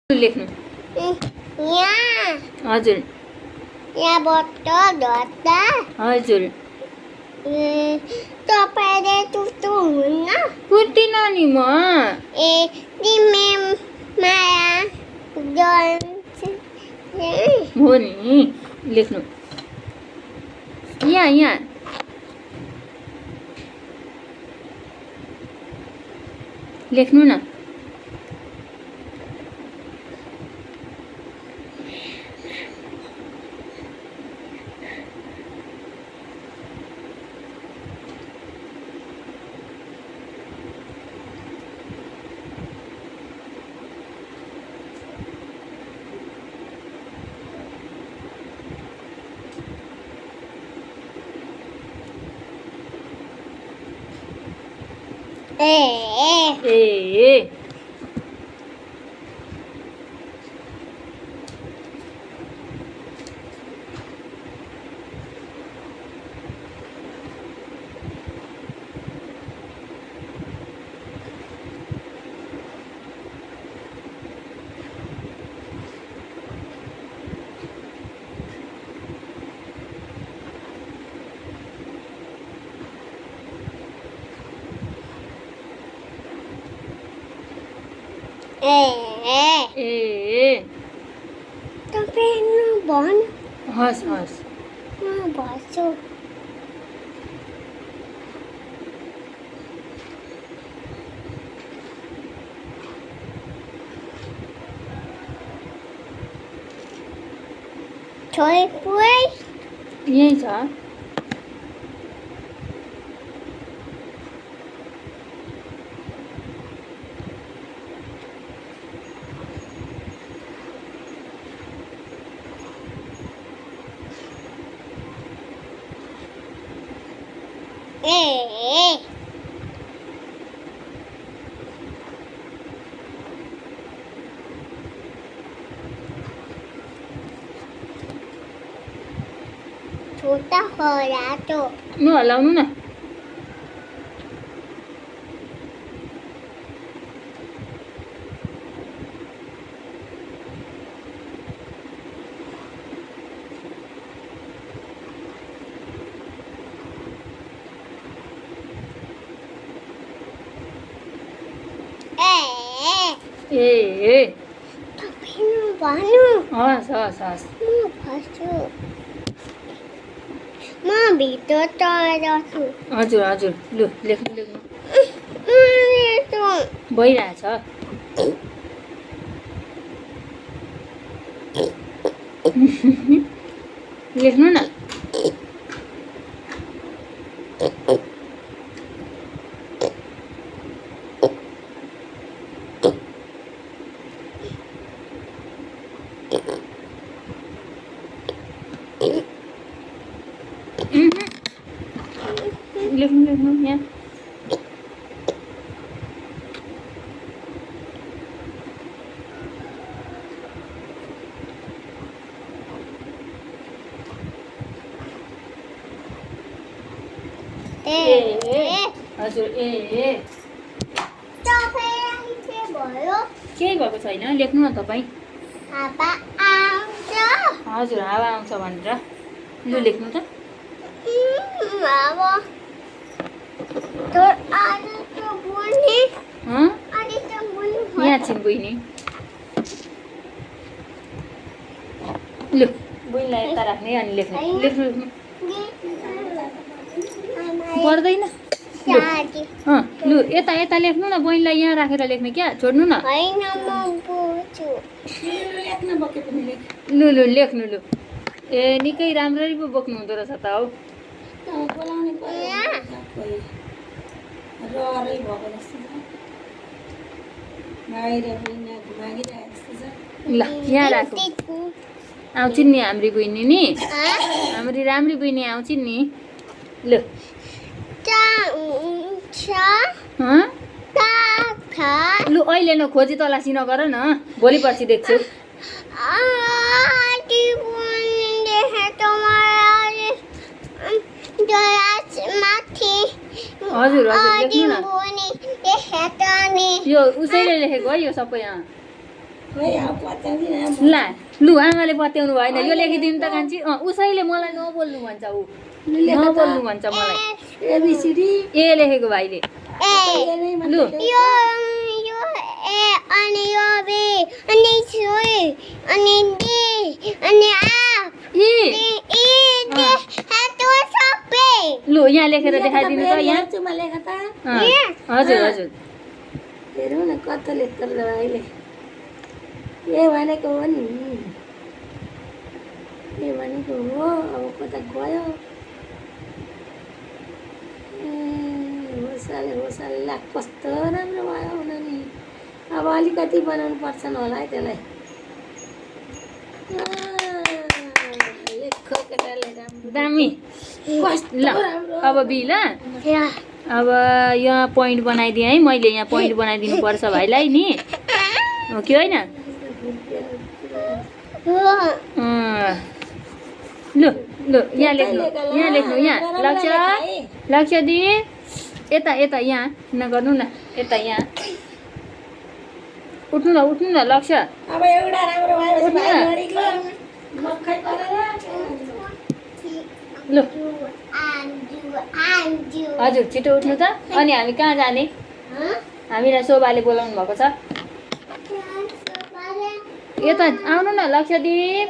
लेख्नु यहाँ हजुर यहाँबाट धर्दा हजुर तपाईँले टुटु हुन्न कुट्दिन नि म ए तिमी माया गर्छ हो नि लेख्नु यहाँ यहाँ लेख्नु न ए तपाईँ भन हस् हस् म भन्छु छोइ पुरै यही छ छोटा हो रातो न हल्लाउनु न ए तपाईँ भन्नु हस् हस् हस् म भन्छु म भित्र तल छु हजुर हजुर लु लेख्नु लेख्नु म भइरहेछ लेख्नु न लेख्नु लेख्नु यहाँ हजुर तपाईँ के भयो केही भएको छैन लेख्नु न तपाईँ हावा आउँछ हजुर हावा आउँछ भनेर लु लेख्नु त हावा तर आज त बुझ्ने आज त बुझ्नु यहाँ छिन् बहिनी लु बहिनीलाई यता राख्ने अनि लेख्ने लेख्नु लेख्नु पर्दैन लु यता यता लेख्नु न बहिनीलाई यहाँ राखेर लेख्ने क्या छोड्नु न होइन म बुझ्छु लु लु लेख्नु लु ए निकै राम्ररी पो बोक्नु हुँदो रहेछ त हौ ल यहाँ राखौँ आउँछिन् नि हाम्री बहिनी नि हाम्री राम्री बहिनी आउँछिन् नि लु लु अहिले न खोजी तलासी नगर न भोलि पर्सि देख्छु हजुर हजुर लेख्नु न यो उसैले लेखेको है यो सबै ला लु आमाले पत्याउनु भएन यो लेखिदिनु त कान्छी उसैले मलाई नबोल्नु भन्छ ऊ नबोल्नु भन्छ मलाई एबिसिडी ए लेखेको भाइले लु यो ए अनि यो बी अनि सुई अनि डी अनि आ ई ई दे हातो सबै लु यहाँ लेखेर देखाइदिनु त यहाँ हेर्छुमा लेख त हजुर हजुर हेरौँ न कता लेख्छ भाइले ए भनेको हो नि ए भनेको हो अब कता गयो होसाले ला कस्तो राम्रो भयो हुन नि अब अलिकति बनाउनु पर्छ होला है त्यसलाई लेखो केटाले राम्रो दामी कस्तो ल राम्रो अब बी ल अब यहाँ पोइन्ट बनाइदिएँ है मैले यहाँ पोइन्ट बनाइदिनु पर्छ भाइलाई नि हो कि होइन लु लु यहाँ लेख्नु यहाँ लक्ष्य दि यता यता यहाँ नगर्नु न यता यहाँ उठ्नु न लक्ष्य अब एउटा राम्रो भयो भाइ गरिको मक्खै परेर लु हजुर छिटो उठ्नु त अनि हामी कहाँ जाने हामीलाई शोभाले बोलाउनु भएको छ यता आउनु न लक्ष्यदीप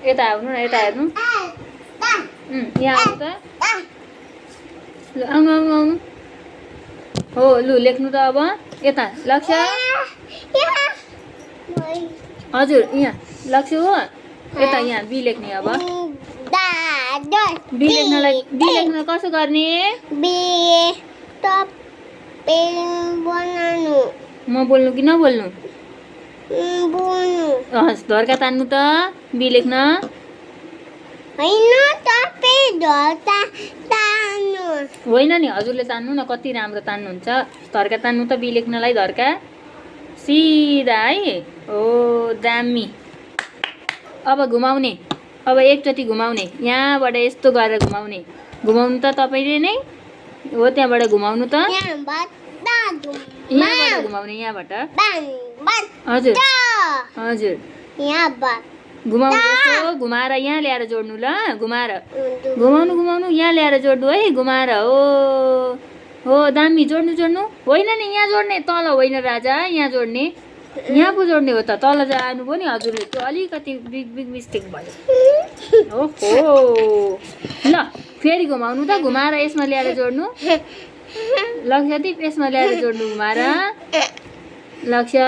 यता आउनु न यता हेर्नु यहाँ आउनु त लु आउनु हो लु लेख्नु त अब यता लक्ष्य हजुर यहाँ लक्ष्य हो यता यहाँ बी लेख्ने अब बी लेख्न कसो गर्ने म बोल्नु कि नबोल्नु हस् धर्का तान्नु त बी लेख्न होइन नि हजुरले तान्नु न कति राम्रो तान्नुहुन्छ धर्का तान्नु त बी लेख्नलाई धर्का सिधा है ओ दामी अब घुमाउने अब एकचोटि घुमाउने यहाँबाट यस्तो गरेर घुमाउनु त तपाईँले नै हो त्यहाँबाट घुमाउनु त यहाँबाट घुमाउने यहाँबाट हजुर हजुर घुमाउनु यसो घुमाएर यहाँ ल्याएर जोड्नु ल घुमाएर घुमाउनु यहाँ ल्याएर जोड्नु है घुमाएर हो दामी जोड्नु होइन नि यहाँ जोड्ने तल होइन राजा यहाँ जोड्ने यहाँ पो जोड्ने हो त तल जानु पनि हजुरले त्यो अलिकति बिग मिस्टेक भयो ओहो ल फेरि घुमाउनु त घुमाएर यसमा ल्याएर जोड्नु लक्ष्यदीप यसमा ल्याएर जोड्नु घुमाएर लक्ष्य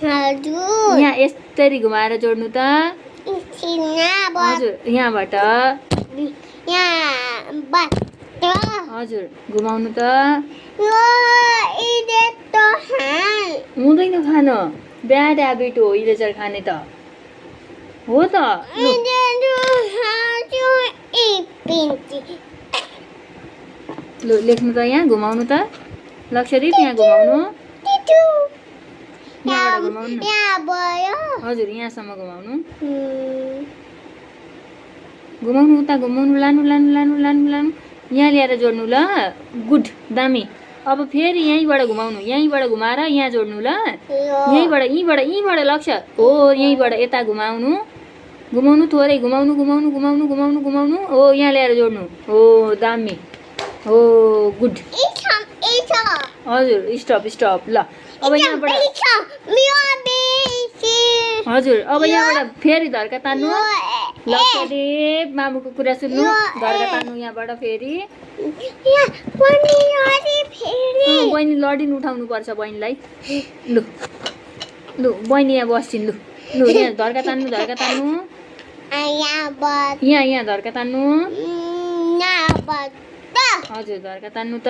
यहाँ यसरी घुमाएर जोड्नु त हजुर यहाँबाट हजुर घुमाउनु त हुँदैन खान ब्याड ह्याबिट हो इरेजर खाने त हो त लु लेख्नु त यहाँ घुमाउनु त लक्ष्यदीप यहाँ घुमाउनु यहाँबाट घुमाउनु हजुर यहाँसम्म घुमाउनु उता घुमाउनु लानु यहाँ ल्याएर जोड्नु ल गुड दामी अब फेरि यहीँबाट घुमाउनु यहीँबाट घुमाएर यहाँ जोड्नु ल यहीँबाट लक्ष्य हो यहीँबाट यता घुमाउनु थोरै घुमाउनु हो यहाँ ल्याएर जोड्नु हो दामी हो गुड हजुर स्टप ल अब यहाँबाट हजुर अब यहाँबाट फेरि धर्का तान्नु लक्ष्यदीप मामुको कुरा सुन्नु धर्का तान्नु यहाँबाट फेरि बहिनी लडिन उठाउनु पर्छ बहिनीलाई लु बहिनी यहाँ बस्छिन् लु यहाँ धर्का तान्नु यहाँ धर्का तान्नु हजुर धर्का तान्नु त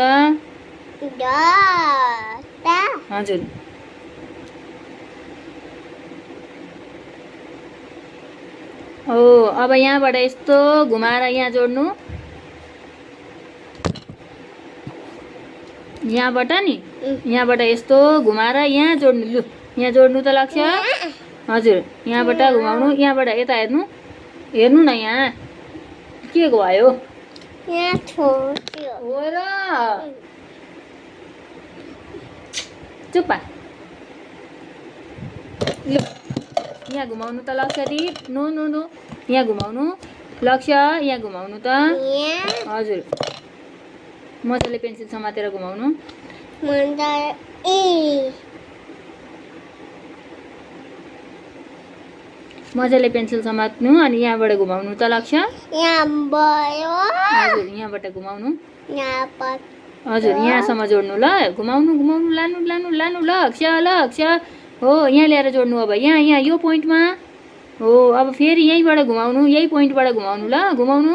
हजुर हो अब यहाँबाट यस्तो घुमाएर यहाँ जोड्नु यहाँबाट नि यहाँबाट यस्तो घुमाएर यहाँ जोड्नु लु यहाँ जोड्नु त लक्ष्य हजुर यहाँबाट घुमाउनु यहाँबाट यता हेर्नु न यहाँ के भयो हो र चुप्पा लु यहाँ घुमाउनु त लक्ष्यदीप नो नो नो यहाँ घुमाउनु लक्ष्य यहाँ घुमाउनु त हजुर मजाले पेन्सिल समातेर घुमाउनु मजाले पेन्सिल समात्नु अनि यहाँबाट घुमाउनु त लक्ष्य हजुर यहाँबाट घुमाउनु हजुर यहाँसम्म जोड्नु ल घुमाउनु घुमाउनु लानु लानु लानु लक्ष्य लक्ष्य हो यहाँ ल्याएर जोड्नु अब यहाँ यहाँ यो पोइन्टमा हो अब फेरि यहीँबाट घुमाउनु यही पोइन्टबाट घुमाउनु ल घुमाउनु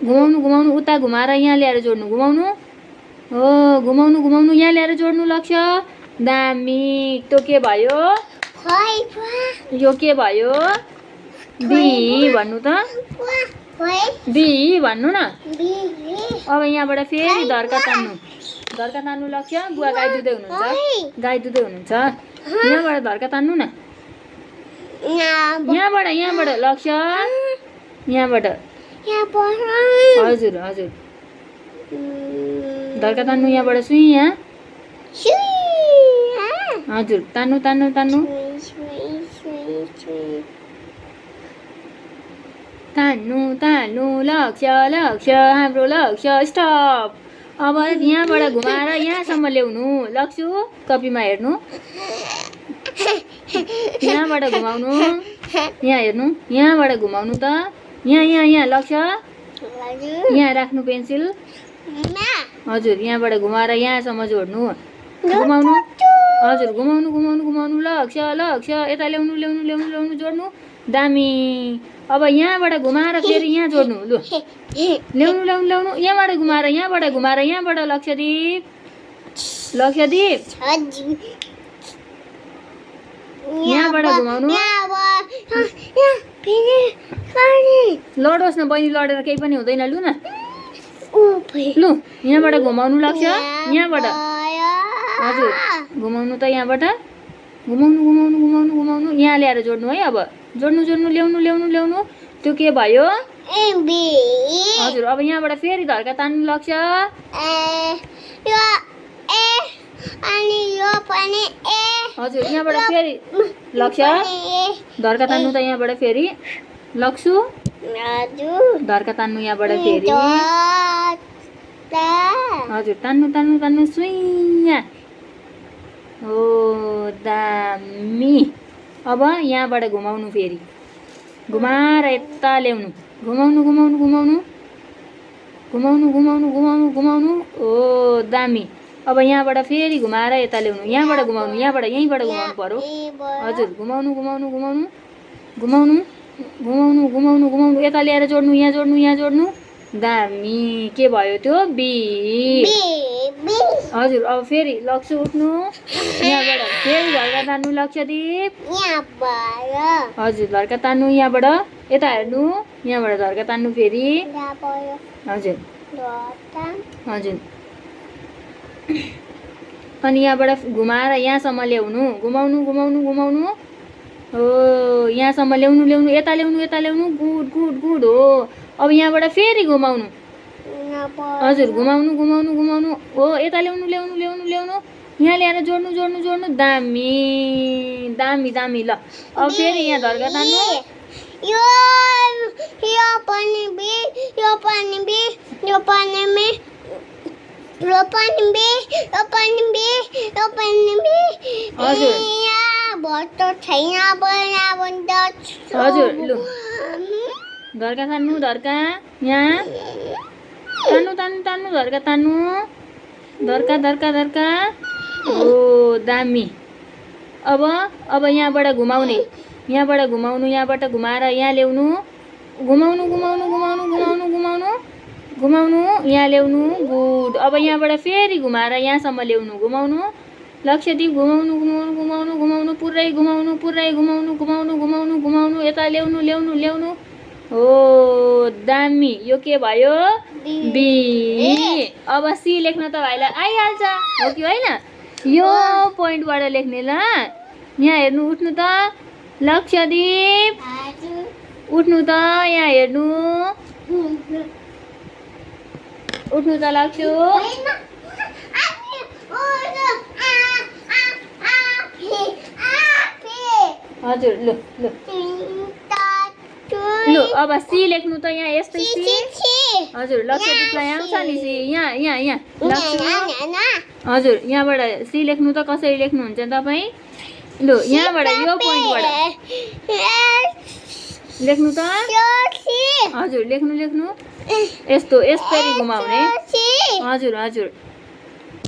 घुमाउनु घुमाउनु उता घुमाएर यहाँ ल्याएर जोड्नु घुमाउनु हो घुमाउनु घुमाउनु यहाँ ल्याएर जोड्नु लक्ष्य दामी त्यो के भयो यो के भयो बी भन्नु त बी भन्नु न अब यहाँबाट फेरि धर्का तान्नु लक्ष्य बुवा गाई दुधै हुनुहुन्छ यहाँबाट धर्का तान्नु न यहाँबाट लक्ष्य यहाँबाट हजुर हजुर धर्का तान्नु यहाँबाट सुई यहाँ हजुर तान्नु तान्नु तान्नु तान्नु तान्नु लक्ष्य लक्ष्य हाम्रो लक्ष्य स्टप अब यहाँबाट घुमाएर यहाँसम्म ल्याउनु लक्ष्य कपीमा हेर्नु यहाँबाट घुमाउनु यहाँ हेर्नु यहाँबाट घुमाउनु त यहाँ यहाँ यहाँ लक्ष्य यहाँ राख्नु पेन्सिल हजुर यहाँबाट घुमाएर यहाँसम्म जोड्नु घुमाउनु हजुर घुमाउनु घुमाउनु घुमाउनु लक्ष्य लक्ष्य यता ल्याउनु ल्याउनु ल्याउनु ल्याउनु जोड्नु दामी अब यहाँबाट घुमाएर फेरि यहाँ जोड्नु लु ल्याउनु ल्याउनु ल्याउनु यहाँबाट घुमाएर यहाँबाट लक्ष्यदीप यहाँबाट घुमाउनु लडोस् न बहिनी लडेर केही पनि हुँदैन लु न लु यहाँबाट घुमाउनु लक्ष्य यहाँबाट हजुर घुमाउनु त यहाँबाट घुमाउनु घुमाउनु घुमाउनु घुमाउनु यहाँ ल्याएर जोड्नु है अब जोड्नु जोड्नु ल्याउनु ल्याउनु ल्याउनु त्यो के भयो हजुर अब यहाँबाट फेरि धर्का तान्नु लक्ष्य हजुर यहाँबाट फेरि लक्ष्य धर्का तान्नु त यहाँबाट फेरि लक्ष्य धर्का तान्नु यहाँबाट फेरि हजुर तान्नु तान्नु तान्नु सुइया हो दामी अब यहाँबाट घुमाउनु फेरि घुमाएर यता ल्याउनु घुमाउनु घुमाउनु घुमाउनु घुमाउनु घुमाउनु घुमाउनु घुमाउनु ओ दामी अब यहाँबाट फेरि घुमाएर यता ल्याउनु यहाँबाट घुमाउनु यहीँबाट घुमाउनु पर्यो हजुर घुमाउनु घुमाउनु घुमाउनु घुमाउनु घुमाउनु घुमाउनु घुमाउनु यता ल्याएर जोड्नु यहाँ जोड्नु दामी के भयो त्यो बी हजुर अब फेरि लक्ष्य उठ्नु यहाँबाट फेरि धर्का तान्नु लक्ष्यदीप हजुर धर्का तान्नु यहाँबाट यता हेर्नु यहाँबाट धर्का तान्नु फेरि हजुर हजुर अनि यहाँबाट घुमाएर यहाँसम्म ल्याउनु घुमाउनु घुमाउनु घुमाउनु हो यहाँसम्म ल्याउनु ल्याउनु यता ल्याउनु गुड गुड गुड हो अब यहाँबाट फेरि घुमाउनु हजुर घुमाउनु घुमाउनु घुमाउनु हो यता ल्याउनु ल्याउनु ल्याउनु ल्याउनु यहाँ ल्याएर जोड्नु जोड्नु जोड्नु दामी दामी दामी ल अब फेरि यहाँ धर्का तान्नु हजुर लु धर्का तान्नु धर्का यहाँ तान्नु तान्नु तान्नु धर्का तान्नु धर्का धर्का धर्का ओ दामी अब यहाँबाट घुमाउने यहाँबाट घुमाएर यहाँ ल्याउनु घुमाउनु घुमाउनु घुमाउनु घुमाउनु घुमाउनु घुमाउनु यहाँ ल्याउनु गुड अब यहाँबाट फेरि घुमाएर यहाँसम्म ल्याउनु घुमाउनु लक्ष्यदीप घुमाउनु घुमाउनु घुमाउनु घुमाउनु पुरै घुमाउनु घुमाउनु घुमाउनु घुमाउनु यता ल्याउनु ल्याउनु ल्याउनु हो दामी यो के भयो बी अब सी लेख्न त भाइलाई आइहाल्छ हो कि होइन यो पोइन्टबाट लेख्ने ल यहाँ हेर्नु उठ्नु त लक्ष्यदीप उठ्नु त यहाँ हेर्नु उठ्नु त लक्ष्य हजुर लु लु लु अब सी लेख्नु त यहाँ यस्तै सी हजुर लक्षद्वीपलाई आउँछ नि सी यहाँ यहाँ यहाँ हजुर यहाँबाट सी लेख्नु त कसरी लेख्नुहुन्छ तपाईँ लु यहाँबाट यो पोइन्टबाट लेख्नु त हजुर लेख्नु लेख्नु यस्तो यसरी घुमाउने हजुर हजुर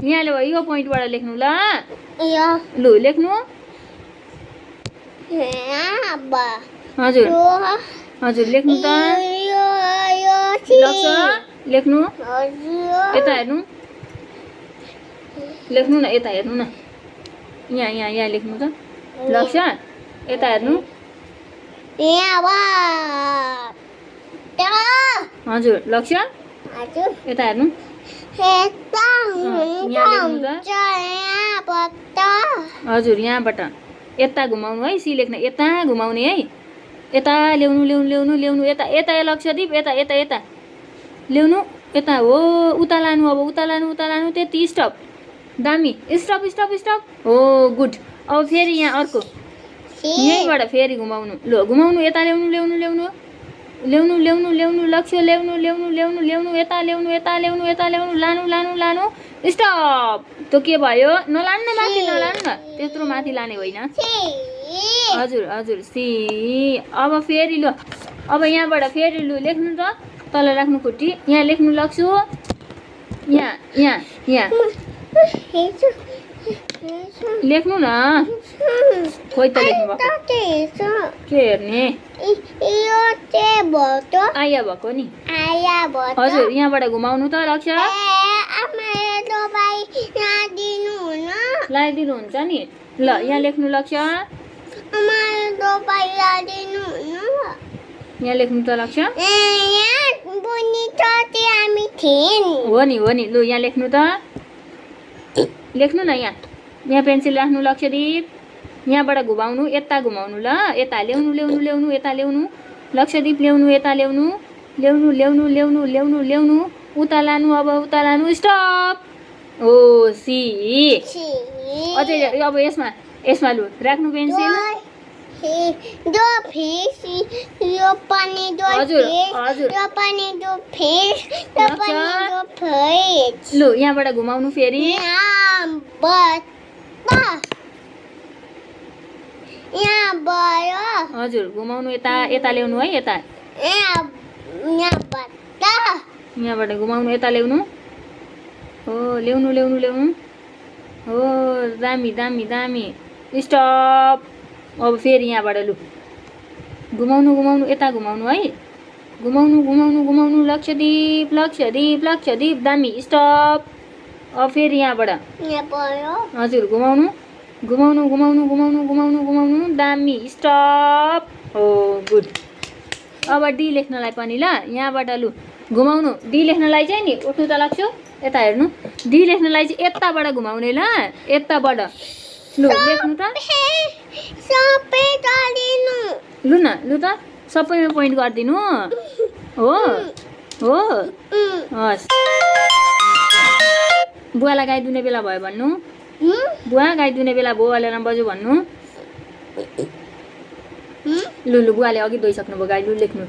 यहाँले यो पोइन्टबाट लेख्नु ल लु लेख्नु हजुर हजुर लेख्नु त लक्ष्य लेख्नु यता हेर्नु लेख्नु न यता हेर्नु न यहाँ यहाँ यहाँ लेख्नु त लक्ष्य यता हेर्नु हजुर लक्ष्य यता हेर्नु हजुर यहाँबाट यता घुमाउनु है सी लेख्न यता घुमाउने है यता ल्याउनु ल्याउनु ल्याउनु ल्याउनु यता यता लक्षद्वीप यता यता यता ल्याउनु यता हो उता लानु अब उता लानु त्यति स्टप दामी स्टप स्टप स्टप हो गुड अब फेरि यहाँ अर्को यहीँबाट फेरि घुमाउनु लो घुमाउनु यता ल्याउनु ल्याउनु ल्याउनु ल्याउनु ल्याउनु ल्याउनु लक्ष्य ल्याउनु ल्याउनु ल्याउनु ल्याउनु यता ल्याउनु यता ल्याउनु यता ल्याउनु लानु लानु लानु स्टप त्यो के भयो नलानु माथि नलानु न त्यत्रो माथि लाने होइन हजुर हजुर सी अब फेरि लो अब यहाँबाट फेरि लु लेख्नु त तल राख्नु खुट्टी यहाँ लेख्नु लग्छु यहाँ यहाँ यहाँ लेख्नु न खोइ त लेख्नु भएको के हेर्ने आया भएको नि हजुर यहाँबाट घुमाउनु त लक्ष्य लगाइदिनुहुन्छ नि ल यहाँ लेख्नु लक्ष्य यहाँ लेख्नु त लक्ष्य हो नि लु यहाँ लेख्नु त लेख्नु न यहाँ पेन्सिल राख्नु लक्षद्वीप यहाँबाट घुमाउनु यता घुमाउनु ल यता ल्याउनु ल्याउनु ल्याउनु यता ल्याउनु लक्षद्वीप ल्याउनु यता ल्याउनु ल्याउनु ल्याउनु ल्याउनु ल्याउनु ल्याउनु उता लानु अब उता लानु स्टप ओ सी अझै अब यसमा यसमा लु राख्नु पेन्सिल लु यहाँबाट घुमाउनु फेरि हजुर घुमाउनु यता यता ल्याउनु है यता यहाँबाट घुमाउनु यता ल्याउनु हो ल्याउनु ल्याउनु ल्याउनु हो दामी दामी दामी स्टप अब फेरि यहाँबाट लु घुमाउनु घुमाउनु यता घुमाउनु है घुमाउनु घुमाउनु घुमाउनु लक्षद्वीप लक्षद्वीप लक्षद्वीप दामी स्टप अब फेरि यहाँबाट हजुर घुमाउनु घुमाउनु घुमाउनु घुमाउनु घुमाउनु घुमाउनु दामी स्टप हो गुड अब डी लेख्नलाई पनि ल यहाँबाट लु घुमाउनु डी लेख्नलाई चाहिँ नि उठ्नु त लाग्छु यता हेर्नु डी लेख्नलाई चाहिँ यताबाट घुमाउने ल यताबाट लु लेख्नु त लु न लु त सबैमा पोइन्ट गरिदिनु हो हो हस् बुवालाई गाई दुने बेला भयो भन्नु बुवा गाई दुने बेला भयो अलेर बज्यो भन्नु लु लु बुवाले अघि धोइसक्नु भयो गाई लु लेख्नु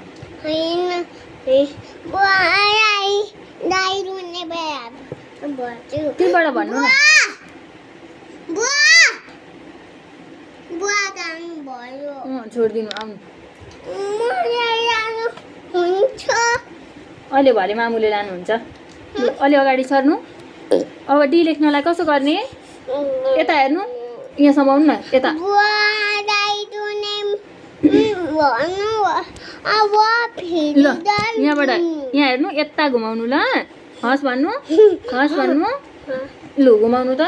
त्यहीबाट भन्नु न छोडिदिनु आउनु अहिले भरे मामुले लानुहुन्छ अलि अगाडि सर्नु अब डी लेख्नलाई कसो गर्ने यता हेर्नु यहाँ समाउनु न यता ल यहाँबाट यहाँ हेर्नु यता घुमाउनु ल हस् भन्नु लु घुमाउनु त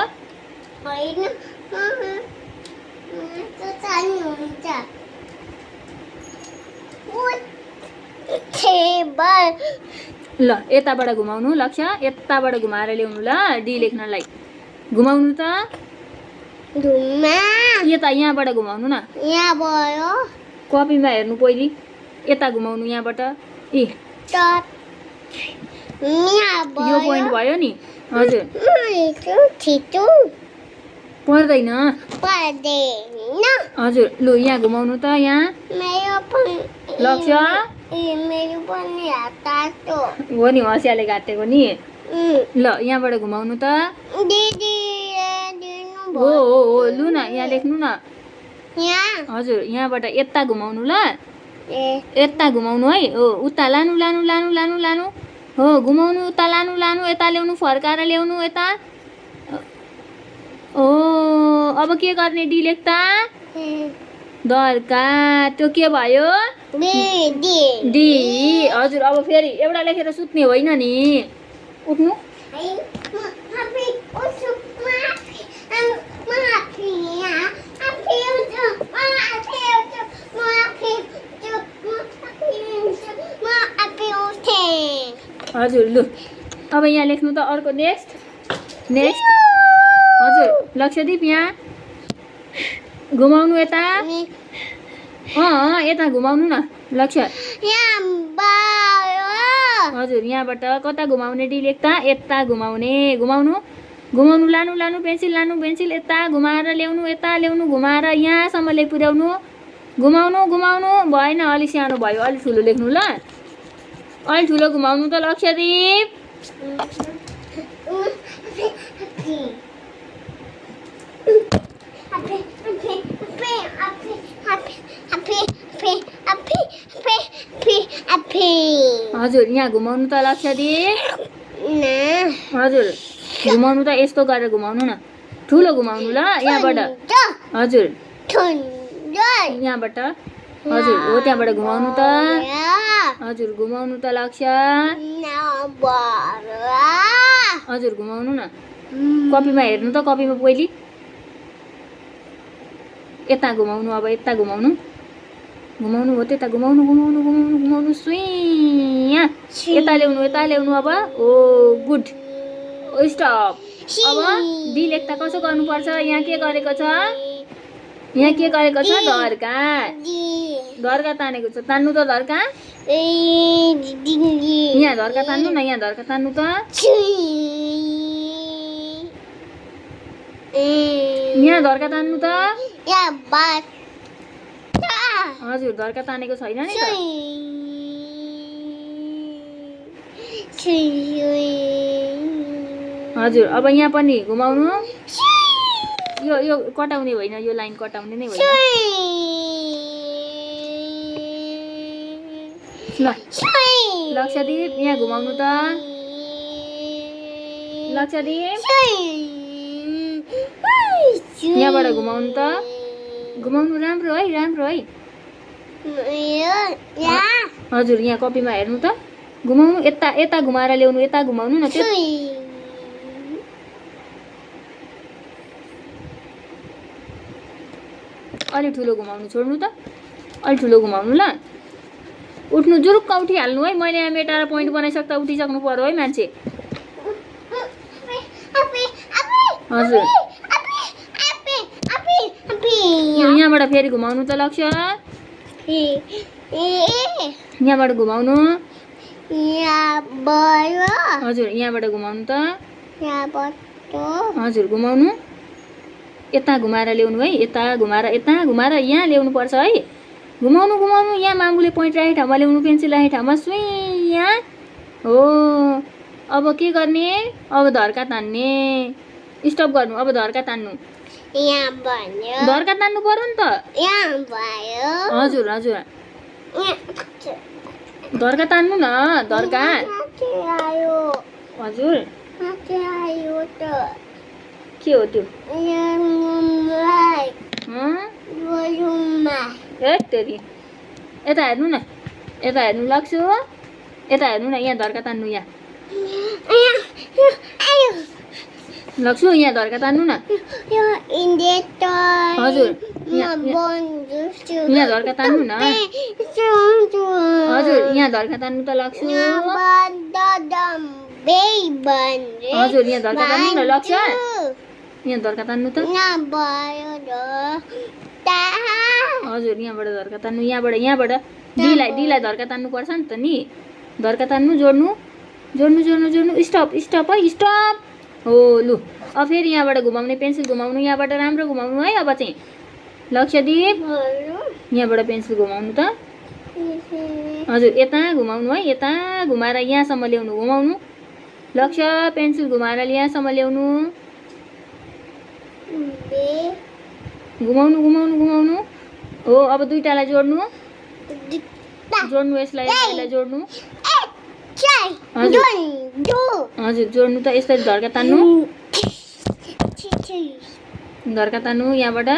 ल यताबाट घुमाउनु लक्ष्य यताबाट घुमाएर ल्याउनु ल डी लेख्नलाई घुमाउनु त यता यहाँबाट घुमाउनु न कपीमा हेर्नु पहिले यता घुमाउनु यहाँबाट ए यो पोइन्ट भयो नि हजुर पर्दैन पर्दैन हजुर लु यहाँ घुमाउनु त यहाँ मेरो पनि लक्ष्य मेरो पनि हात तातो हो नि हँसियाले काटेको नि उम्, ल यहाँबाट घुमाउनु त दिदीले दिनु हो हो हो लु न यहाँ लेख्नु न यहाँ हजुर यहाँबाट यता घुमाउनु ल ए यता घुमाउनु है हो उता लानु लानु लानु लानु लानु हो घुमाउनु उता लानु लानु यता ल्याउनु फर्काएर ल्याउनु यता ओ अब के गर्ने डी लेख्दा दर्का त्यो के भयो दिदी डी हजुर अब फेरि एउटा लेखेर सुत्ने होइन नि उठ्नु हजुर लु अब यहाँ लेख्नु त अर्को नेक्स्ट नेक्स्ट हजुर लक्षदीप यहाँ घुमाउनु यता यता घुमाउनु न लक्ष्य हजुर यहाँबाट कता घुमाउने डी लेख्दा यता घुमाउने घुमाउनु घुमाउनु लानु लानु पेन्सिल यता घुमाएर ल्याउनु यता ल्याउनु घुमाएर यहाँसम्म पुर्याउनु घुमाउनु घुमाउनु भएन अलिक सानो भयो अलिक ठुलो लेख्नु ल अलिक ठुलो घुमाउनु त लक्षदीप हजुर यहाँ घुमाउनु त लक्षदीप हजुर घुमाउनु त यस्तो गरेर घुमाउनु न ठुलो घुमाउनु ल यहाँबाट हजुर यहाँबाट हजुर हो त्यहाँबाट घुमाउनु त हजुर घुमाउनु त लक्ष्य हजुर घुमाउनु न कपीमा हेर्नु त कपीमा पहिले यता घुमाउनु अब यता घुमाउनु घुमाउनु हो त्यता घुमाउनु घुमाउनु घुमाउनु घुमाउनु सुइँ यता ल्याउनु अब ओ गुड स्टप अब डी लेख्दा कसो गर्नुपर्छ यहाँ के गरेको छ धर्का धर्का तानेको छ तान्नु त धर्का यहाँ धर्का तान्नु न यहाँ धर्का तान्नु त यहाँ धर्का तान्नु त हजुर धर्का तानेको छैन नि त हजुर अब यहाँ पनि घुमाउनु यो कटाउने होइन यो लाइन कटाउने नै होइन ल लक्षदीप यहाँ घुमाउनु त लक्षदीप यहाँबाट घुमाउनु त घुमाउनु राम्रो है हजुर यहाँ कपीमा हेर्नु त घुमाउनु यता यता घुमाएर ल्याउनु यता घुमाउनु न त्यो अलिक ठुलो घुमाउनु छोड्नु त अलिक ठुलो घुमाउनु ल उठ्नु जुरुक्क उठिहाल्नु है मैले यहाँ मेटाएर पोइन्ट बनाइसक्दा उठिसक्नु पर्यो है मान्छे हजुर यहाँबाट फेरि घुमाउनु त लक्ष्य यहाँबाट घुमाउनु हजुर यहाँबाट घुमाउनु त हजुर घुमाउनु यता घुमाएर ल्याउनु है यता घुमाएर यहाँ ल्याउनु पर्छ है घुमाउनु घुमाउनु यहाँ मामुले पोइन्ट राखेको ठाउँमा ल्याउनु पेन्सिल राखेको ठाउँमा सुई यहाँ हो अब के गर्ने अब धर्का तान्ने स्टप गर्नु अब धर्का तान्नु धर्का तान्नु पर्यो नि त हजुर धर्का तान्नु न धर्का हजुर के हो त्यो तेरि यता हेर्नु न यता हेर्नु लाग्छु यता हेर्नु न यहाँ धर्का तान्नु यहाँ लक्ष्य यहाँ धर्का तान्नु न हजुर यहाँ धर्का तान्नु न हजुर यहाँ धर्का तान्नु त लक्ष्य हजुर यहाँ धर्का तान्नु न लक्ष्य यहाँ धर्का तान्नु त हजुर यहाँबाट धर्का तान्नु यहाँबाट डीलाई धर्का तान्नु पर्छ नि त नि धर्का तान्नु जोड्नु स्टप है स्टप हो लु अब फेरि यहाँबाट घुमाउने पेन्सिल घुमाउनु यहाँबाट राम्रो घुमाउनु है अब चाहिँ लक्ष्यदीप यहाँबाट पेन्सिल घुमाउनु त हजुर यता घुमाउनु है यता घुमाएर यहाँसम्म ल्याउनु घुमाउनु लक्ष्य पेन्सिल घुमाएर यहाँसम्म ल्याउनु घुमाउनु घुमाउनु घुमाउनु हो अब दुईटालाई जोड्नु जोड्नु यसलाई जोड्नु हजुर जोड्नु त यसरी धर्का तान्नु यहाँबाट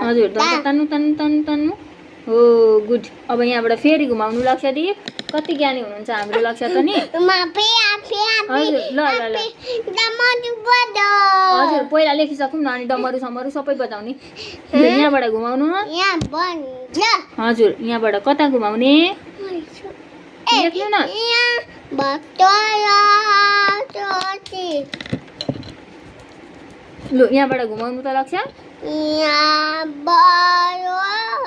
हजुर धर्का तान्नु तान्नु तान्नु तान्नु हो गुड अब यहाँबाट फेरि घुमाउनु लक्ष्यदीप कति ज्ञानी हुनुहुन्छ हाम्रो लक्ष्य त नि हजुर ल ल ल हजुर पहिला लेखिसकौँ न अनि डमरू समरू सबै बजाउने यहाँबाट घुमाउनु हजुर यहाँबाट कता घुमाउने लेख्नु न लु यहाँबाट घुमाउनु त लक्ष्य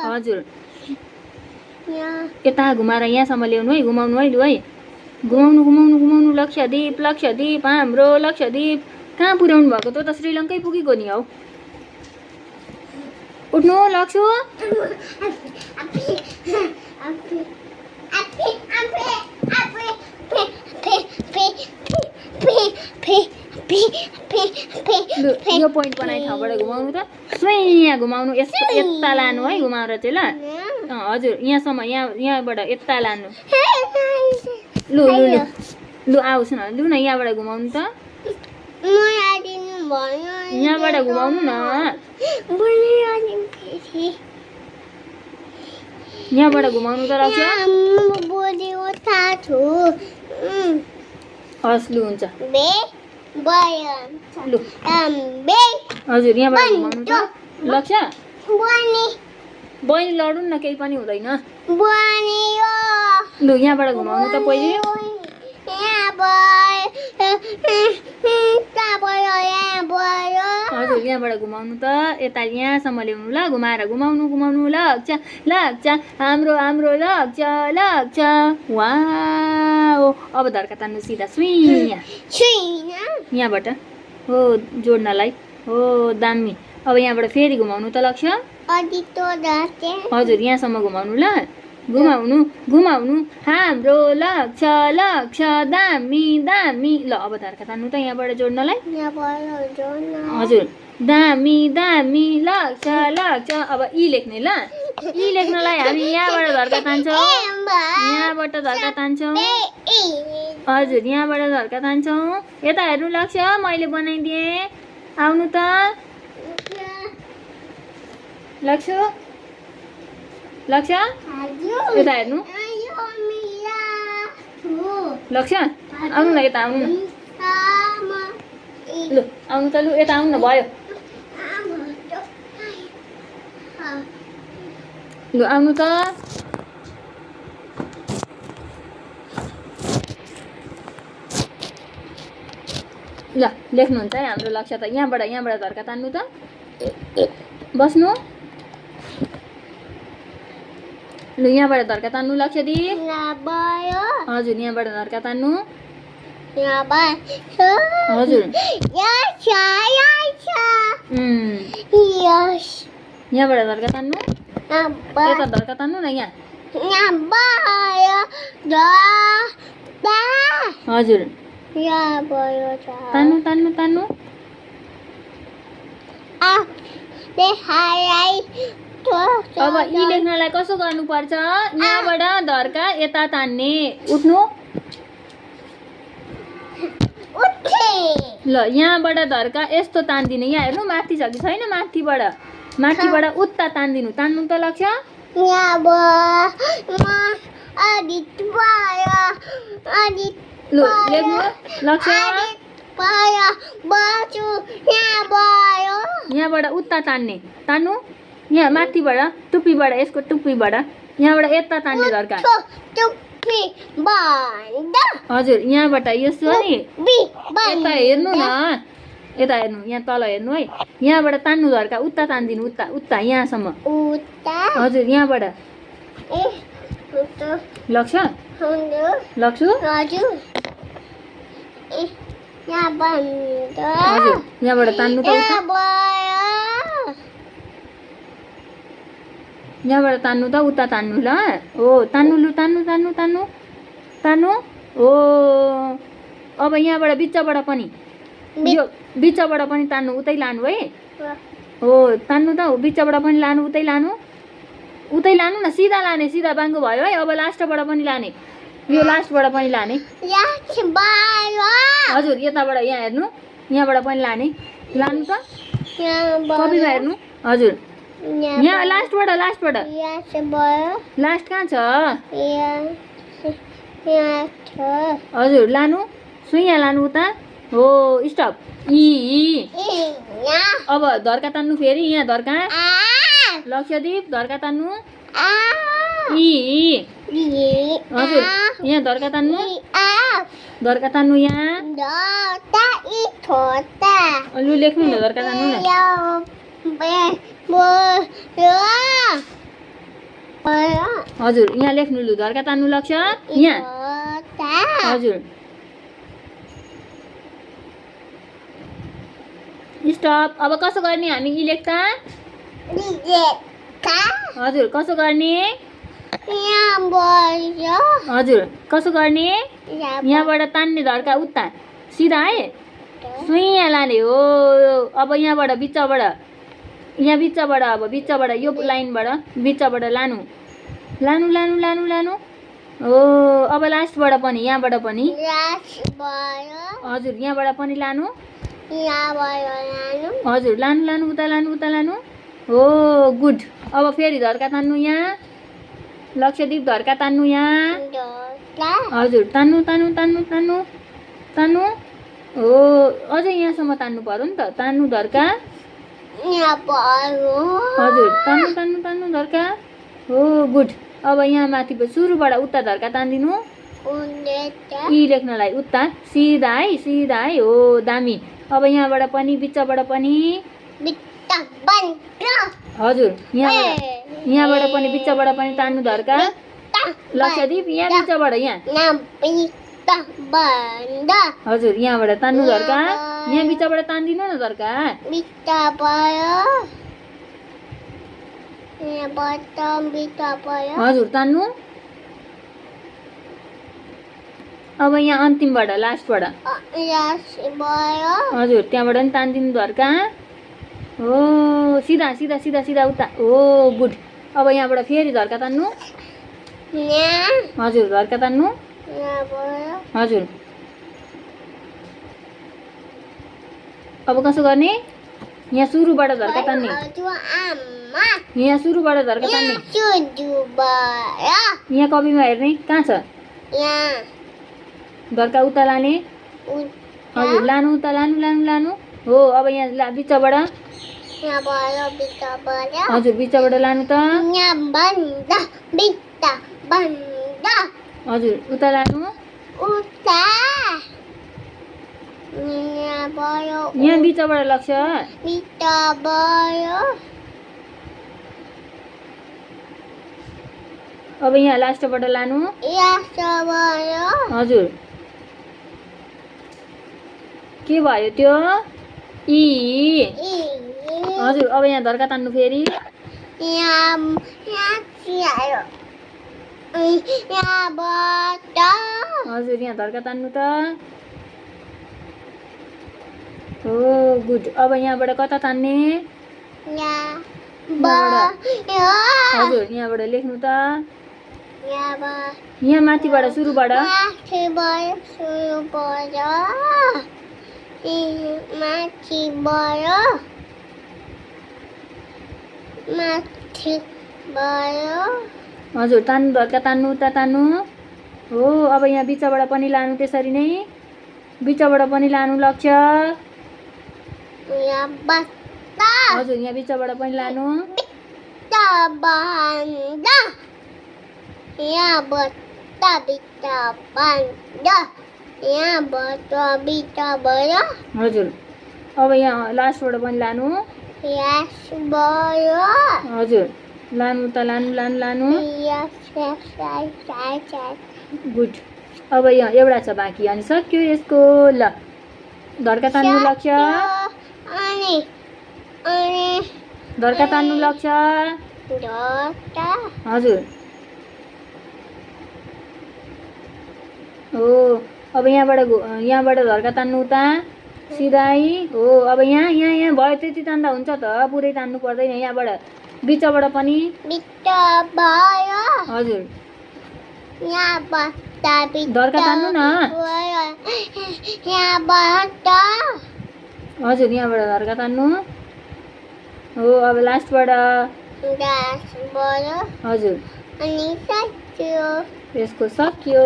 हजुर यता घुमाएर यहाँसम्म ल्याउनु है घुमाउनु है लु है घुमाउनु घुमाउनु घुमाउनु लक्ष्यदीप लक्ष्यदीप हाम्रो लक्ष्यदीप कहाँ पुर्याउनु भएको त श्रीलङ्कै पुगेको नि हौ उठ्नु लक्ष्य यो पोइन्ट बनाए ठाउँबाट घुमाउनु त यहाँ घुमाउनु यता लानु है घुमाएर चाहिँ ल हजुर यहाँसम्म यहाँबाट यता लानु लु लु लु लु आओस् न लु न यहाँबाट घुमाउनु त यहाँबाट घुमाउनु न यहाँबाट घुमाउनु त लाग्छ हस् लु हुन्छ लु हजुर यहाँबाट घुमाउनु त लक्ष्य बहिनी लडौँ न केही पनि हुँदैन लु यहाँबाट घुमाउनु त पहिले हजुर यहाँबाट घुमाउनु त यता यहाँसम्म ल्याउनु ल घुमाएर घुमाउनु घुमाउनु लक्ष्य लक्ष्य हाम्रो हाम्रो लक्ष्य लक्ष्य वाओ अब धर्का तान्नु सिधा सुइया यहाँबाट हो जोड्नलाई हो दामी अब यहाँबाट फेरि घुमाउनु त लक्ष्य हजुर यहाँसम्म घुमाउनु ल घुमाउनु घुमाउनु हाम्रो लक्ष्य लक्ष्य दामी दामी ल अब धर्का तान्नु त यहाँबाट जोड्नलाई हजुर दामी दामी लक्ष्य लक्ष्य अब ई लेख्ने ल ई लेख्नलाई हामी यहाँबाट धर्का तान्छौँ यहाँबाट धर्का तान्छौँ हजुर यहाँबाट धर्का तान्छौँ यता हेर्नु लक्ष्य मैले बनाइदिएँ आउनु त लक्ष्य लक्ष्य यता हेर्नु लक्ष्य आउनु न यता आउनु न लु आउनु त लु यता आउनु न भयो लु आउनु त ल लेख्नुहुन्छ है हाम्रो लक्ष्य त यहाँबाट धर्का तान्नु त बस्नु लु यहाँबाट धर्का तान्नु लक्ष्यदीप हजुर यहाँबाट धर्का तान्नु हजुर यहाँबाट धर्का तान्नु यता धर्का तान्नु न यहाँ हजुर तान्नु तान्नु तान्नु अब यी लेख्नलाई कसो गर्नुपर्छ यहाँबाट धर्का यता तान्ने उठ्नु ल यहाँबाट धर्का यस्तो तान्दिने यहाँ हेर्नु माथि छ कि छैन माथिबाट उता तान्दिनु तान्नु त लक्ष्य ल लेख्नु लक्ष्य यहाँबाट उता तान्ने तान्नु यहाँ माथिबाट टुप्पीबाट यसको टुप्पीबाट यहाँबाट यता तान्ने धर्का हजुर यहाँबाट यसो नि यता हेर्नु न यता हेर्नु यहाँ तल हेर्नु है यहाँबाट तान्नु धर्का उता तान्दिनु उता उता यहाँसम्म हजुर यहाँबाट लक्ष्य लक्ष्य यहाँ बन्द हजुर यहाँबाट तान्नु त उता यहाँ भयो यहाँबाट तान्नु त उता तान्नु ल हो तान्नु लु तान्नु तान्नु तान्नु तान्नु हो अब यहाँबाट बिचबाट पनि यो बिचबाट पनि तान्नु उतै लानु है हो तान्नु त हो बिचबाट पनि लानु उतै लानु न सिधा लाने सिधा बाङ्गो भयो है अब लास्टबाट पनि लाने यो लास्टबाट पनि लाने यहाँ भयो हजुर यताबाट यहाँ हेर्नु यहाँबाट पनि लाने लानु त यहाँ कपीमा हेर्नु हजुर यहाँ लास्टबाट यहाँ भयो लास्ट कहाँ छ यहाँ छ हजुर लानु सुइया लानु उता हो स्टप यहाँ अब धर्का तान्नु फेरि यहाँ धर्का लक्षद्वीप धर्का तान्नु हजुर यहाँ धर्का तान्नु यहाँ लु लेख्नु न धर्का तान्नु न हजुर यहाँ लेख्नु लु धर्का तान्नु लक्ष्य यहाँ हजुर स्टप अब कसो गर्ने हामी यी लेख्दा हजुर कसो गर्ने हजुर कसो गर्ने यहाँबाट तान्ने धर्का उता सिधा है सुइया लाने हो अब यहाँबाट बिचबाट यहाँ बिचबाट अब बिचबाट यो लाइनबाट बिचबाट लानु लानु लानु लानु लानु हो अब लास्टबाट पनि यहाँबाट पनि हजुर यहाँबाट पनि लानु हजुर लानु लानु उता लानु हो गुड अब फेरि धर्का तान्नु यहाँ लक्षद्वीप धर्का तान्नु यहाँ हजुर तान्नु तान्नु तान्नु तान्नु तान्नु हो अझै यहाँसम्म तान्नु पर्यो नि त तान्नु धर्का हजुर तान्नु तान्नु तान्नु धर्का हो गुड अब यहाँ माथि सुरुबाट उता धर्का तानिदिनु यी लेख्नलाई उता सिधा है हो दामी अब यहाँबाट पनि बिचबाट पनि हजुर यहाँबाट पनि बिचबाट पनि तान्नु धर्का लक्षद्वीप यहाँ बिचबाट यहाँ हजुर यहाँबाट तान्नु धर्का यहाँ बिचबाट तान्दिनु न धर्का हजुर तान्नु अब यहाँ अन्तिमबाट लास्टबाट हजुर त्यहाँबाट पनि तान्दिनु धर्का हो सिधा सिधा सिधा सिधा उता हो गुड अब यहाँबाट फेरि धर्का तान्नु हजुर धर्का तान्नु हजुर अब कसो गर्ने यहाँ सुरुबाट धर्का तान्ने यहाँ सुरुबाट धर्का तान्ने यहाँ कपीमा हेर्ने कहाँ छ धर्का उता लाने हजुर लानु उता लानु लानु लानु हो अब यहाँ बिचबाट हजुर बिचबाट लानु त हजुर उता लानु यहाँ बिचबाट लक्ष्य अब यहाँ लास्टबाट लानु हजुर के भयो त्यो हजुर अब यहाँ धर्का तान्नु फेरि हजुर यहाँ धर्का तान्नु त हो गुड अब यहाँबाट कता तान्ने हजुर यहाँबाट लेख्नु त यहाँ माथिबाट सुरुबाट हजुर तान्नु धर्का तान्नु उता तान्नु हो अब यहाँ बिचबाट पनि लानु त्यसरी नै बिचबाट पनि लानु लक्ष्य हजुर यहाँ बिचबाट पनि लानु हजुर अब यहाँ लास्टबाट पनि लानु हजुर लानु त लानु लानु लानु गुड अब यहाँ एउटा छ बाँकी अनि सक्यो यसको ल धड्का तान्नु लक्ष्य अनि अनि धड्का तान्नु लक्ष्य डटा हजुर हो अब यहाँबाट धड्का तान्नु उता सिधै हो अब यहाँ भयो त्यति तान्दा हुन्छ त पुरै तान्नु पर्दैन यहाँबाट बिचबाट पनि बिट भयो हजुर यहाँबाट धड्का तान्नु न यहाँबाट हजुर यहाँबाट धड्का तान्नु हो अब लास्टबाट भयो हजुर अनि सक्यो यसको सक्यो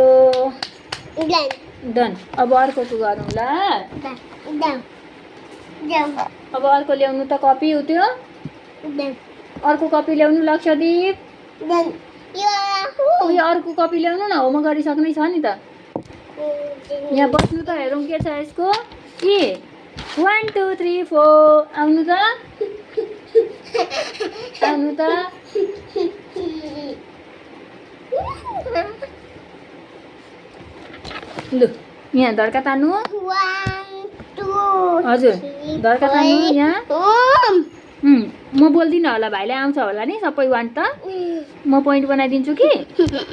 डन डन अब अर्को गरौँ ल डन डन अब अर्को ल्याउनु त कपी हो त्यो डन अर्को कपी ल्याउनु लक्ष्यदीप डन उयो अर्को कपी ल्याउनु न होमवर्क गरिसक्नै छ नि त यहाँ बस्नु त हेरौँ के छ यसको ए 1 2 3 4 आउनु त आउनु त लु यहाँ धड्का तान्नु 1 2 हजुर धड्का तान्नु यहाँ म बोल्दिनँ होला भाइले आउँछ होला नि सबै 1 त म पोइन्ट बनाइदिन्छु कि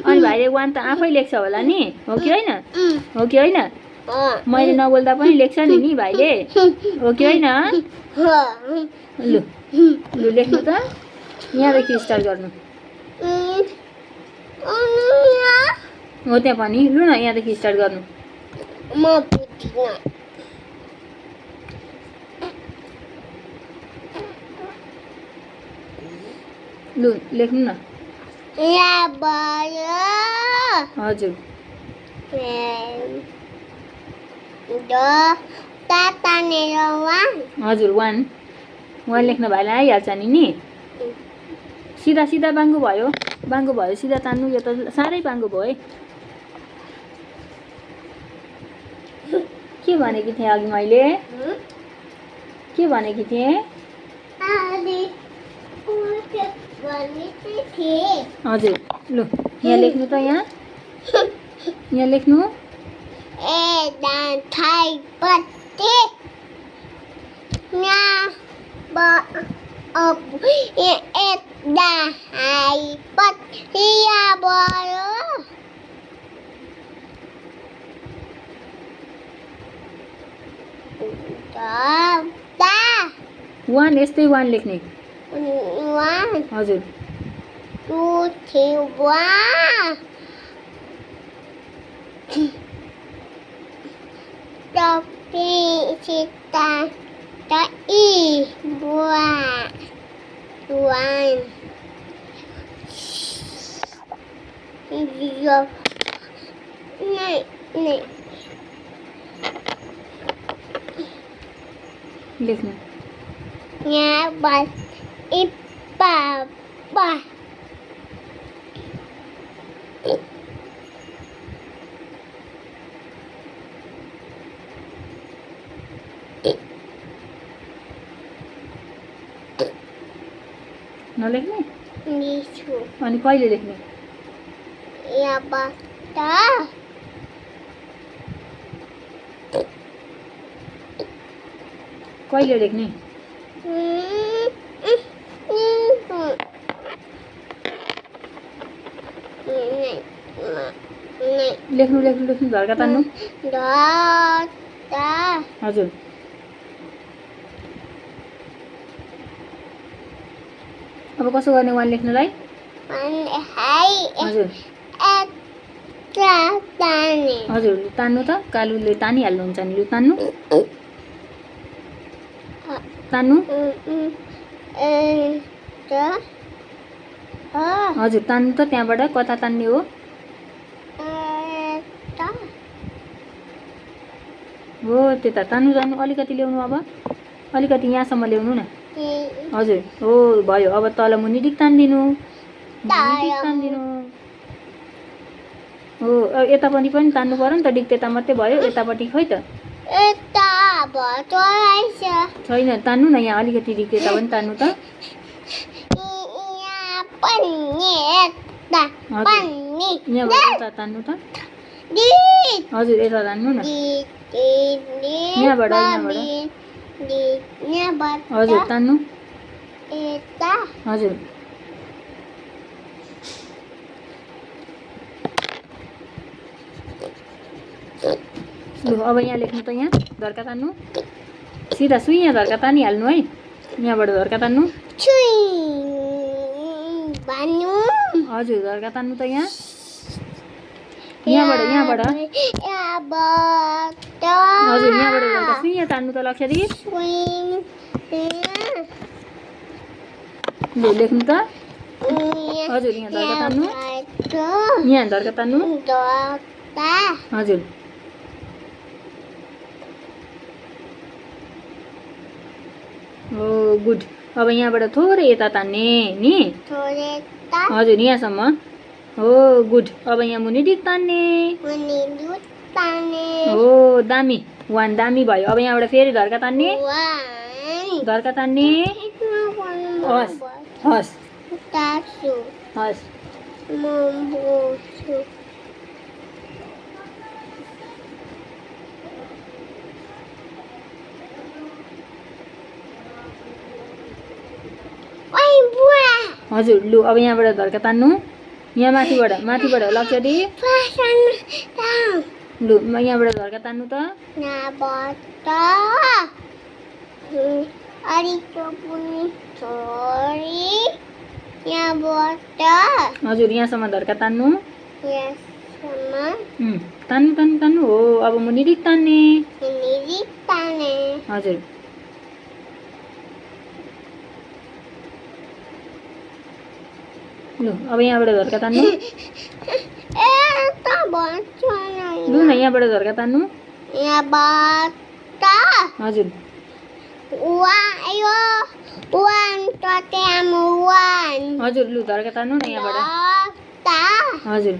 अनि भाइले 1 त आफै लेख्छ होला नि हो कि होइन हो कि होइन मैले नबोल्दा पनि लेख्छ नि भाइले हो कि होइन लु लु लेख्नु त यहाँदेखि स्टार्ट गर्नु हो त्यहाँ पनि लु न यहाँदेखि स्टार्ट गर्नु म बुझ्दिनँ लु लेख्नु न यहाँ भयो हजुर तानेर 1 हजुर 1 लेख्न भाइलाई आइहाल्छ नि सिधा सिधा बाङ्गो भयो सिधा तान्नु यो त साह्रै बाङ्गो भयो है के भनेकी थिएँ अघि मैले के भनेकी थिएँ हजुर लु यहाँ लेख्नु त यहाँ लेख्नु वान यस्तै 1 लेख्ने हजुर 2 3 1 Tapi kita tai buat tuan. Iya. Nih. लेख्नु यहाँ बस पापा नलेख्ने निसु अनि कहिले लेख्ने यहाँ बस कहिले लेख्ने लेख्नु धड्का तान्नु हजुर अब कसो गर्ने 1 लेख्नलाई हजुर हजुर तान्नु त कालुले तानिहाल्नुहुन्छ नि लु तान्नु हजुर तान्नु त त्यहाँबाट कता तान्ने हो हो त्यता तान्नु अलिकति ल्याउनु अब अलिकति यहाँसम्म ल्याउनु न हजुर हो भयो अब तल मुनि डिक तान्दिनु हो यता पनि तान्नु पर्यो नि त डिक त्यता मात्रै भयो यतापट्टि खै त छैन तान्नु न यहाँ अलिकति डिक त्यता पनि तान्नु त यहाँबाट यता तान्नु त हजुर यता तान्नु न यहाँबाट हजुर तान्नु हजुर लु अब यहाँ लेख्नु त यहाँ धर्का तान्नु सिधा सुई यहाँ धर्का तानिहाल्नु है यहाँबाट धर्का तान्नु हजुर धर्का तान्नु त यहाँ यहाँबाट हजुर यहाँबाट धर्का सुई यहाँ तान्नु त लक्ष्यदी लु लेख्नु त हजुर यहाँ धर्का तान्नु यहाँ धर्का तान्नु हजुर ओ गुड अब यहाँबाट थोरै यता तान्ने नि हजुर यहाँसम्म हो गुड अब यहाँ मुनि डिक तान्ने हो दामी वान दामी भयो अब यहाँबाट फेरि धर्का तान्ने हस् हस् हस् हजुर लु अब यहाँबाट धर्का तान्नु यहाँ माथिबाट लक्ष्य दि लु यहाँबाट धर्का तान्नु त हजुर यहाँसम्म धर्का तान्नु तान्नु हो अब मुनि डिक तान्ने हजुर लु अब यहाँबाट धर्का तान्नु लु न यहाँबाट धर्का तान्नु हजुर हजुर लु धर्का तान्नु न यहाँबाट हजुर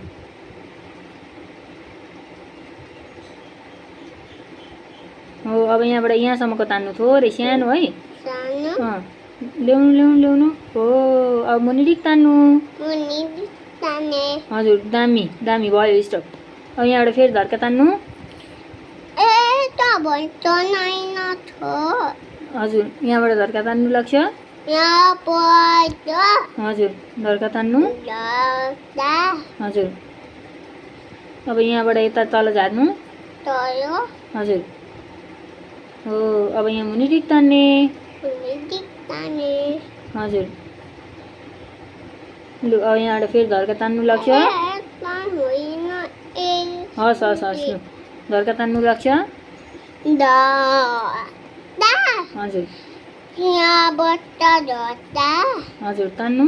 हो अब यहाँबाट यहाँसम्मको तान्नु थोरै सानो है ल्याउनु हो अब मुनि डिक तान्नु हजुर दामी भयो स्टप अब यहाँबाट फेरि धर्का तान्नु हजुर यहाँबाट धर्का तान्नु लक्ष्य हजुर धर्का तान्नु हजुर अब यहाँबाट यता तल झार्नु हजुर हो अब यहाँ मुनि डिक तान्ने हजुर लु अब यहाँबाट फेरि धर्का तान्नु लक्ष्य हस् लु धर्का तान्नु लक्ष्य हजुर हजुर तान्नु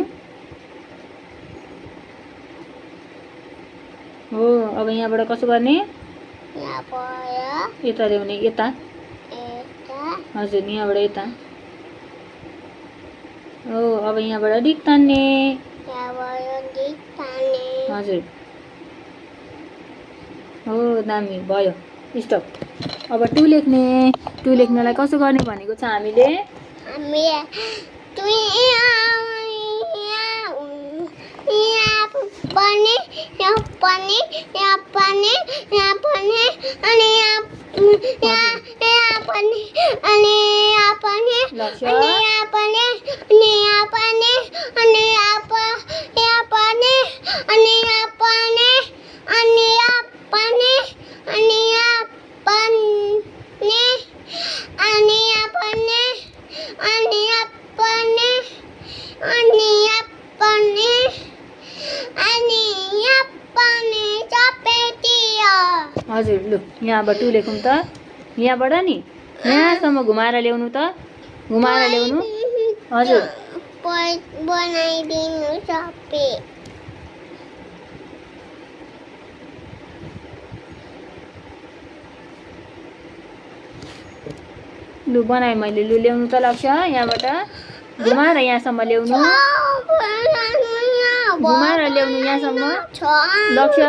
हो अब यहाँबाट कसो गर्ने यता ल्याउने यता हजुर यहाँबाट यता हो अब यहाँबाट डिक तान्ने हजुर हो दामी भयो स्टप अब टु लेख्नलाई कसो गर्ने भनेको छ हामीले हजुर लु यहाँबाट टु लेखौँ त यहाँबाट नि यहाँसम्म घुमाएर ल्याउनु त हजुर बनाइदिनु सबै लु बनाएँ मैले लु ल्याउनु त लक्ष्य यहाँबाट घुमाएर यहाँसम्म ल्याउनु यहाँसम्म लक्ष्य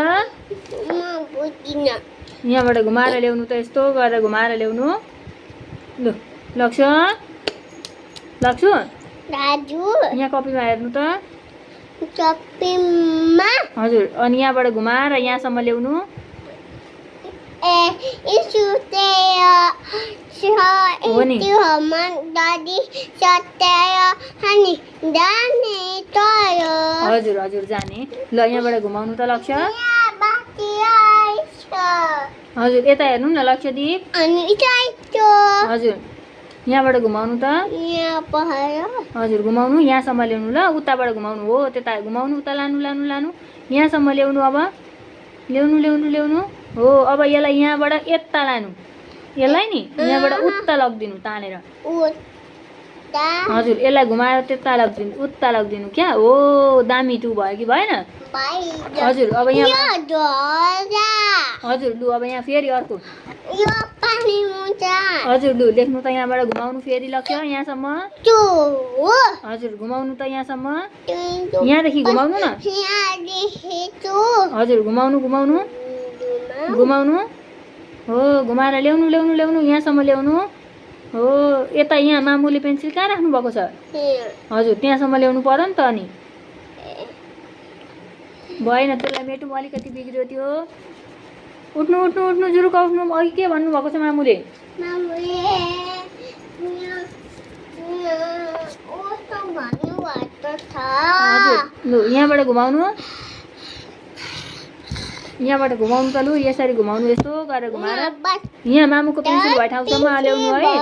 यहाँबाट घुमाएर ल्याउनु त यस्तो गरेर घुमाएर ल्याउनु लु लक्ष्य यहाँ कपीमा हेर्नु त हजुर अनि यहाँबाट घुमाएर यहाँसम्म ल्याउनु इशु हो नि। दादी सत्य अनि जाने तयो हजुर हजुर जाने। ल यहाँबाट घुमाउनु त लक्ष्य। बाटी आइछ हजुर यता हेर्नु न लक्ष्यदीप। अनि इटाइतो हजुर यहाँबाट घुमाउनु त। यहाँ पहाड हजुर घुमाउनु यहाँसम्म ल्याउनु ल। उताबाट घुमाउनु हो त्यता घुमाउनु उता लानु लानु लानु यहाँसम्म ल्याउनु। अब ल्याउनु ल्याउनु ल्याउनु हो। अब यसलाई यहाँबाट यता लानु। यसलाई नि यहाँबाट उता लगिदिनु तानेर। उता हजुर यसलाई घुमाएर त्यता लगिदिनु उता लगिदिनु क्या हो। दामी टु भयो कि भएन? हजुर अब यहाँ हजुर लु अब यहाँ फेरि अर्को। यो पानी मुजा हजुर लु लेख्नु त यहाँबाट घुमाउनु फेरि लक्ष्य यहाँसम्म। टु हजुर घुमाउनु त यहाँसम्म। यहाँदेखि घुमाउनु न। हजुर घुमाउनु घुमाउनु घुमाउनु हो। घुमाएर ल्याउनु ल्याउनु ल्याउनु यहाँसम्म ल्याउनु हो। यता यहाँ मामुले पेन्सिल कहाँ राख्नु भएको छ? हजुर त्यहाँसम्म ल्याउनु पर्यो नि त। अनि भएन त्यसलाई मेटुम अलिकति बिग्रियो त्यो। उठ्नु उठ्नु उठ्नु जुरुक उठ्नु। अघि के भन्नुभएको छ मामुले? हजुर लु यहाँबाट घुमाउनु। यहाँबाट घुमाउनु त लु यसरी घुमाउनु। यस्तो गरेर घुमाएर यहाँ मामुको पेन्सिल भएको ठाउँसम्म ल्याउनु है।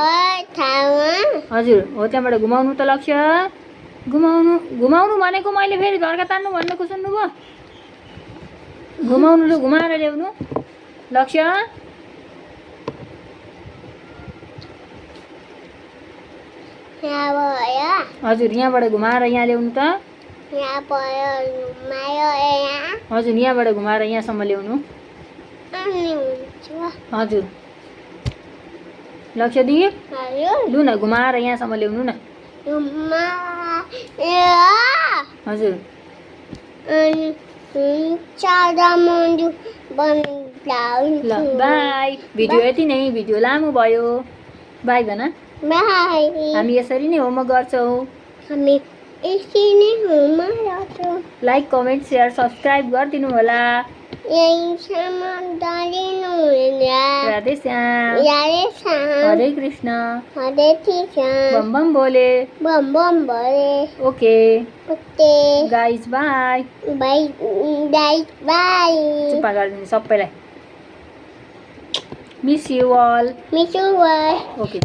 हजुर हो त्यहाँबाट घुमाउनु त लक्ष्य। घुमाउनु घुमाउनु भनेको मैले फेरि धर्का तान्नु भनेको सुन्नुभयो? घुमाउनु लु घुमाएर ल्याउनु लक्ष्य। हजुर यहाँबाट घुमाएर यहाँ ल्याउनु त। हजुर यहाँबाट घुमाएर यहाँसम्म ल्याउनु। हजुर लक्ष्यदीप लु न घुमाएर यहाँसम्म ल्याउनु न। हजुर ल बाई। भिडियो यति नै। भिडियो लामो भयो। बाई भन। हामी यसरी नै होमवर्क गर्छौँ। लाइक कमेन्ट सेयर सब्सक्राइब गरिदिनु होला। राधे श्याम हरे कृष्ण बम बम बोले ओके गाइज बाई। चुप्पा गरिदिनु सबैलाई। Miss you all okay.